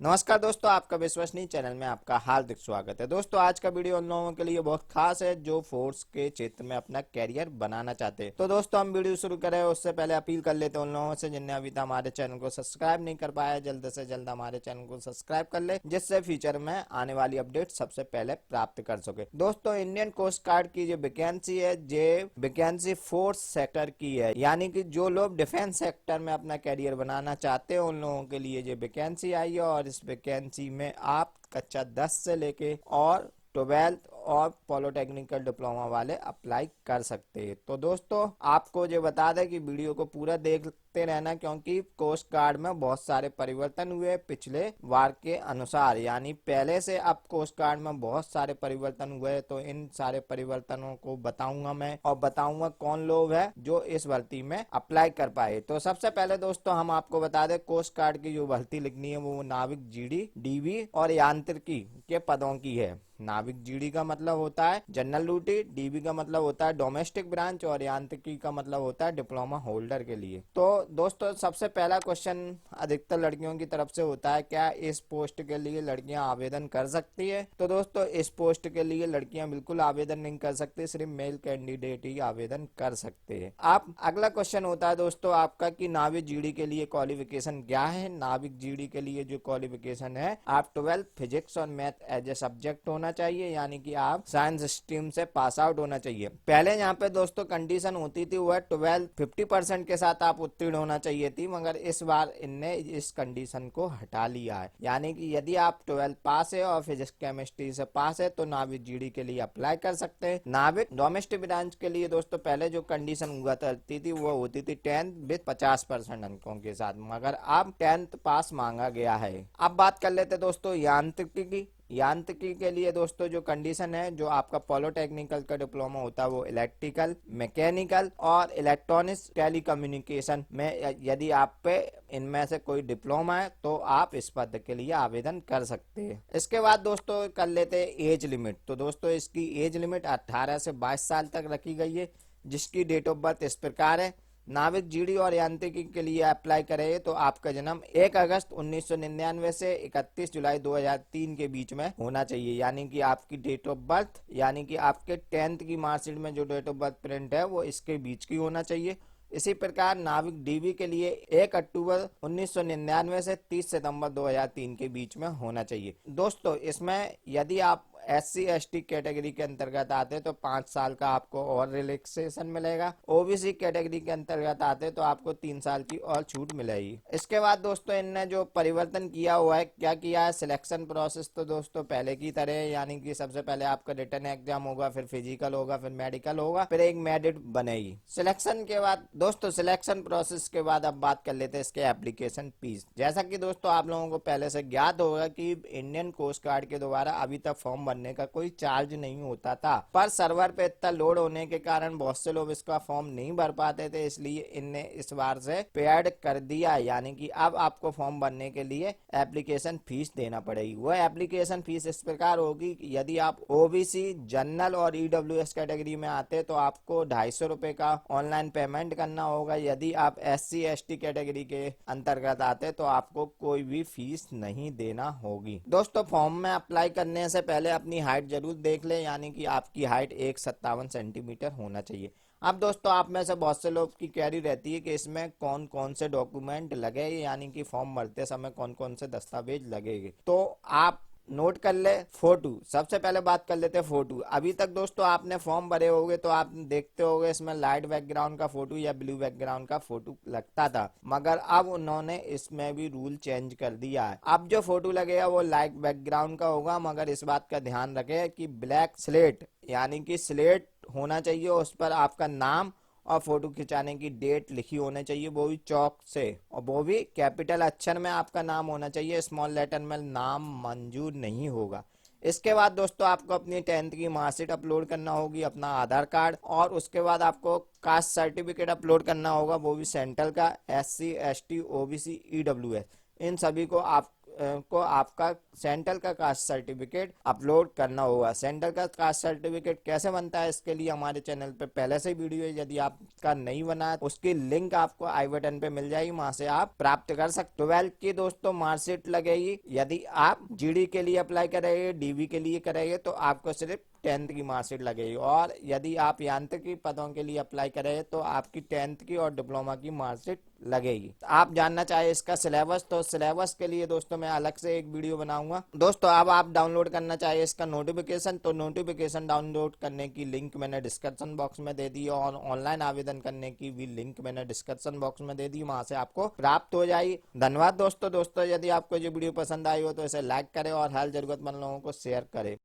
नमस्कार दोस्तों, आपका विश्वसनीय चैनल में आपका हार्दिक स्वागत है। दोस्तों, आज का वीडियो उन लोगों के लिए बहुत खास है जो फोर्स के क्षेत्र में अपना कैरियर बनाना चाहते हैं। तो दोस्तों, हम वीडियो शुरू करें उससे पहले अपील कर लेते हैं उन लोगों से जिनने अभी तक हमारे चैनल को सब्सक्राइब नहीं कर पाया, जल्द से जल्द हमारे चैनल को सब्सक्राइब कर ले, जिससे फ्यूचर में आने वाली अपडेट सबसे पहले प्राप्त कर सके। दोस्तों, इंडियन कोस्ट गार्ड की जो वैकेंसी है, ये वैकेंसी फोर्स सेक्टर की है, यानी कि जो लोग डिफेंस सेक्टर में अपना कैरियर बनाना चाहते हैं उन लोगों के लिए ये वैकेंसी आई है। और इस वैकेंसी में आप कक्षा 10 से लेके और 12th और पॉलिटेक्निकल डिप्लोमा वाले अप्लाई कर सकते हैं। तो दोस्तों, आपको जो बता दें कि वीडियो को पूरा देखते रहना, क्योंकि कोस्ट गार्ड में बहुत सारे परिवर्तन हुए पिछले बार के अनुसार, यानी पहले से अब कोस्ट गार्ड में बहुत सारे परिवर्तन हुए। तो इन सारे परिवर्तनों को बताऊंगा मैं, और बताऊंगा कौन लोग हैं जो इस भर्ती में अप्लाई कर पाए। तो सबसे पहले दोस्तों, हम आपको बता दें कोस्ट गार्ड की जो भर्ती लिखनी है वो नाविक, जीडी, डीवी और यांत्रिकी के पदों की है। नाविक जीडी का मतलब होता है जनरल ड्यूटी, डीबी का मतलब होता है डोमेस्टिक ब्रांच, और यांत्रिकी का मतलब होता है डिप्लोमा होल्डर के लिए। तो दोस्तों, सबसे पहला क्वेश्चन अधिकतर लड़कियों की तरफ से होता है, क्या इस पोस्ट के लिए लड़कियां आवेदन कर सकती है? तो दोस्तों, इस पोस्ट के लिए लड़कियां बिल्कुल आवेदन नहीं कर सकती, सिर्फ मेल कैंडिडेट ही आवेदन कर सकते हैं। आप अगला क्वेश्चन होता है दोस्तों आपका कि नाविक जीडी के लिए क्वालिफिकेशन क्या है। नाविक जीडी के लिए जो क्वालिफिकेशन है, आप 12th फिजिक्स और मैथ एज ए सब्जेक्ट होना चाहिए, यानी कि आप साइंस स्ट्रीम से पास आउट होना चाहिए। पहले यहाँ पे दोस्तों कंडीशन होती थी वह 12 50% के साथ आप उत्तीर्ण होना चाहिए थी, मगर इस बार इनने इस कंडीशन को हटा लिया है, यानी कि यदि आप 12 पास है और फिजिक्स केमिस्ट्री से पास है तो नाविक जीडी के लिए अप्लाई कर सकते हैं। नाविक डोमेस्टिक ब्रांच के लिए दोस्तों पहले जो कंडीशन हुआ करती थी वो होती थी 10th विद 50% अंकों के साथ, मगर अब 10th पास मांगा गया है। अब बात कर लेते दोस्तों यांत्रिकी की। यांत्रिकी के लिए दोस्तों जो कंडीशन है, जो आपका पॉलिटेक्निकल का डिप्लोमा होता है वो इलेक्ट्रिकल, मैकेनिकल और इलेक्ट्रॉनिक्स टेलीकम्युनिकेशन में यदि आप पे इनमें से कोई डिप्लोमा है तो आप इस पद के लिए आवेदन कर सकते हैं। इसके बाद दोस्तों कर लेते हैं एज लिमिट। तो दोस्तों इसकी एज लिमिट 18 से 22 साल तक रखी गई है, जिसकी डेट ऑफ बर्थ इस प्रकार है। नाविक जीडी और यांत्रिकी के लिए अप्लाई करें तो आपका जन्म 1 अगस्त 1999 से 31 जुलाई 2003 के बीच में होना चाहिए, यानी कि आपकी डेट ऑफ बर्थ, यानी कि आपके 10th की मार्कशीट में जो डेट ऑफ बर्थ प्रिंट है वो इसके बीच की होना चाहिए। इसी प्रकार नाविक डीवी के लिए 1 अक्टूबर 1999 से 30 सितंबर 2003 के बीच में होना चाहिए। दोस्तों, इसमें यदि आप SC ST कैटेगरी के अंतर्गत आते तो 5 साल का आपको और रिलैक्सेशन मिलेगा। ओबीसी कैटेगरी के अंतर्गत आते तो आपको 3 साल की और छूट मिलेगी। इसके बाद दोस्तों इनने जो परिवर्तन किया हुआ है, क्या किया है, सिलेक्शन प्रोसेस तो दोस्तों पहले की तरह है, यानी कि सबसे पहले आपका रिटन एग्जाम होगा, फिर फिजिकल होगा, फिर मेडिकल होगा, फिर एक मेरिट बनेगी। सिलेक्शन के बाद दोस्तों, सिलेक्शन प्रोसेस के बाद अब बात कर लेते हैं इसके एप्लीकेशन फीस। जैसा कि दोस्तों आप लोगों को पहले से ज्ञात होगा कि इंडियन कोस्ट गार्ड के द्वारा अभी तक फॉर्म भरने का कोई चार्ज नहीं होता था, पर सर्वर पे इतना लोड होने के कारण बहुत से लोग इसका फॉर्म नहीं भर पाते थे, इसलिए इनने इस बार से पेड कर दिया, यानी कि अब आपको फॉर्म भरने के लिए एप्लीकेशन फीस देना पड़ेगी। वह एप्लीकेशन फीस इस प्रकार होगी कि यदि आप ओबीसी, जनरल और ईडब्ल्यूएस कैटेगरी में आते तो आपको 250 रुपए का ऑनलाइन पेमेंट करना होगा। यदि आप SC ST कैटेगरी के अंतर्गत आते तो आपको कोई भी फीस नहीं देना होगी। दोस्तों, फॉर्म में अप्लाई करने से पहले अपनी हाइट जरूर देख लें, यानी कि आपकी हाइट 157 सेंटीमीटर होना चाहिए। अब दोस्तों, आप में से बहुत से लोग की क्वेरी रहती है कि इसमें कौन कौन से डॉक्यूमेंट लगेंगे, यानी कि फॉर्म भरते समय कौन कौन से दस्तावेज लगेंगे। तो आप नोट कर ले। फोटो, सबसे पहले बात कर लेते हैं फोटो। अभी तक दोस्तों आपने फॉर्म भरे होंगे तो आप देखते होंगे इसमें लाइट बैकग्राउंड का फोटो या ब्लू बैकग्राउंड का फोटो लगता था, मगर अब उन्होंने इसमें भी रूल चेंज कर दिया है। अब जो फोटो लगेगा वो लाइट बैकग्राउंड का होगा, मगर इस बात का ध्यान रखें कि ब्लैक स्लेट, यानी कि स्लेट होना चाहिए, उस पर आपका नाम और फोटो खिंचाने की डेट लिखी होनी चाहिए, वो भी चौक से, और वो भी कैपिटल अक्षर में आपका नाम होना चाहिए, स्मॉल लेटर में नाम मंजूर नहीं होगा। इसके बाद दोस्तों आपको अपनी 10th की मार्कशीट अपलोड करना होगी, अपना आधार कार्ड, और उसके बाद आपको कास्ट सर्टिफिकेट अपलोड करना होगा, वो भी सेंट्रल का, SC ST OBC EWS, इन सभी को आप को आपका सेंट्रल का कास्ट सर्टिफिकेट अपलोड करना होगा। सेंट्रल का कास्ट सर्टिफिकेट कैसे बनता है, इसके लिए हमारे चैनल पे पहले से वीडियो है, यदि आपका नहीं बना उसकी लिंक आपको आई बटन पे मिल जाएगी, वहां से आप प्राप्त कर सकते। 12th की दोस्तों मार्कशीट लगेगी। यदि आप जीडी के लिए अप्लाई करेंगे, डीवी के लिए करेंगे तो आपको सिर्फ 10th की मार्कशीट लगेगी, और यदि आप यांत्रिकी पदों के लिए अप्लाई करें तो आपकी 10th की और डिप्लोमा की मार्कशीट लगेगी। आप जानना चाहे इसका सिलेबस, तो सिलेबस के लिए दोस्तों मैं अलग से एक वीडियो बनाऊंगा। दोस्तों अब आप डाउनलोड करना चाहिए इसका नोटिफिकेशन, तो नोटिफिकेशन डाउनलोड करने की लिंक मैंने डिस्क्रिप्शन बॉक्स में दे दी, और ऑनलाइन आवेदन करने की भी लिंक मैंने डिस्क्रिप्शन बॉक्स में दे दी, वहां से आपको प्राप्त हो जाएगी। धन्यवाद दोस्तों। यदि आपको ये वीडियो पसंद आई हो तो इसे लाइक करें और हर जरूरतमंद लोगों को शेयर करें।